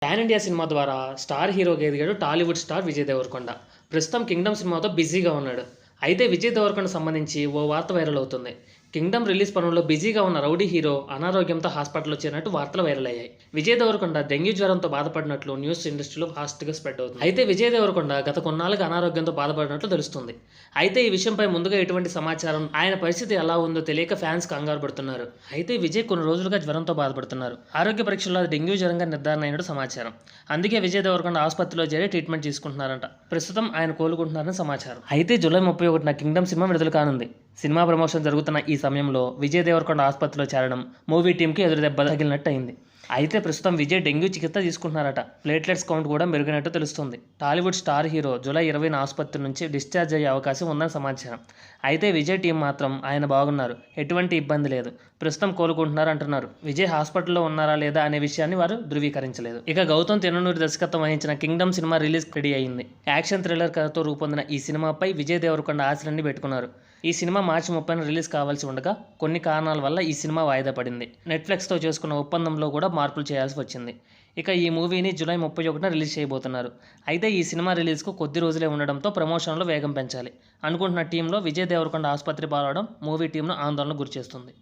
Pan India cinema ద్వారా star హీరోగా ఎదిగాడు టాలీవుడ్ స్టార్ విజయ్ దేవరకొండ. ప్రస్తుతం 'కింగ్డమ్' సినిమాతో బిజీగా ఉన్నాడు. అయితే విజయ్ దేవరకొండ సంబంధించి ఓ వార్త వైరల్ అవుతుంది. 'కింగ్డమ్' రిలీజ్ పనుల్లో బిజీగా ఉన్న రౌడీ హీరో అనారోగ్యంతో హాస్పిటల్లో చేరినట్టు వార్తలు వైరల్ అయ్యాయి. విజయ్ దేవరకొండ డెంగ్యూ జ్వరంతో బాధపడినట్లు న్యూస్ ఇండస్ట్రీలో ఫాస్ట్గా స్ప్రెడ్ అవుతుంది. అయితే విజయ్ దేవరకొండ గత కొన్నాళ్ళుగా అనారోగ్యంతో బాధపడినట్లు తెలుస్తుంది. అయితే ఈ విషయంపై ముందుగా ఎటువంటి సమాచారం, ఆయన పరిస్థితి ఎలా ఉందో తెలియక ఫ్యాన్స్ కంగారు పడుతున్నారు. అయితే విజయ్ కొన్ని రోజులుగా జ్వరంతో బాధపడుతున్నారు. ఆరోగ్య పరీక్షల్లో అది డెంగ్యూ జ్వరంగా నిర్ధారణ అయినట్టు సమాచారం. అందుకే విజయ్ దేవరకొండ ఆసుపత్రిలో చేరి ట్రీట్మెంట్ తీసుకుంటున్నారంట. ప్రస్తుతం ఆయన కోలుకుంటున్నారని సమాచారం. అయితే జూలై 31న 'కింగ్డమ్' సినిమా విడుదల కానుంది. సినిమా ప్రమోషన్ జరుగుతున్న ఈ సమయంలో విజయ్ దేవరకొండ ఆసుపత్రిలో చేరడం మూవీ టీంకి ఎదురు దెబ్బ తగిలినట్టు అయింది. అయితే ప్రస్తుతం విజయ్ డెంగ్యూ చికిత్స తీసుకుంటున్నారట. ప్లేట్లెట్స్ కౌంట్ కూడా మెరుగైనట్టు తెలుస్తుంది. టాలీవుడ్ స్టార్ హీరో జూలై 20న ఆసుపత్రి నుంచి డిశ్చార్జ్ అయ్యే అవకాశం ఉందని సమాచారం. అయితే విజయ్ టీం మాత్రం ఆయన బాగున్నారు, ఎటువంటి ఇబ్బంది లేదు, ప్రస్తుతం కోలుకుంటున్నారు అంటున్నారు. విజయ్ హాస్పిటల్లో ఉన్నారా లేదా అనే విషయాన్ని వారు ధృవీకరించలేదు. ఇక గౌతమ్ తిన్ననూరి దర్శకత్వం వహించిన 'కింగ్డమ్' సినిమా రిలీజ్ రెడీ అయింది. యాక్షన్ థ్రిల్లర్ కథతో రూపొందిన ఈ సినిమాపై విజయ్ దేవరకొండ ఆశలన్నీ పెట్టుకున్నారు. ఈ సినిమా మార్చి 30న రిలీజ్ కావాల్సి ఉండగా కొన్ని కారణాల వల్ల ఈ సినిమా వాయిదా పడింది. నెట్ఫ్లిక్స్తో చేసుకున్న ఒప్పందంలో కూడా మార్పులు చేయాల్సి వచ్చింది. ఇక ఈ మూవీని జూలై 31న రిలీజ్ చేయబోతున్నారు. అయితే ఈ సినిమా రిలీజ్కు కొద్ది రోజులే ఉండడంతో ప్రమోషన్లో వేగం పెంచాలి అనుకుంటున్న టీంలో విజయ్ దేవరకొండ ఆసుపత్రి పాలవడం మూవీ టీంను ఆందోళనకు గురిచేస్తుంది.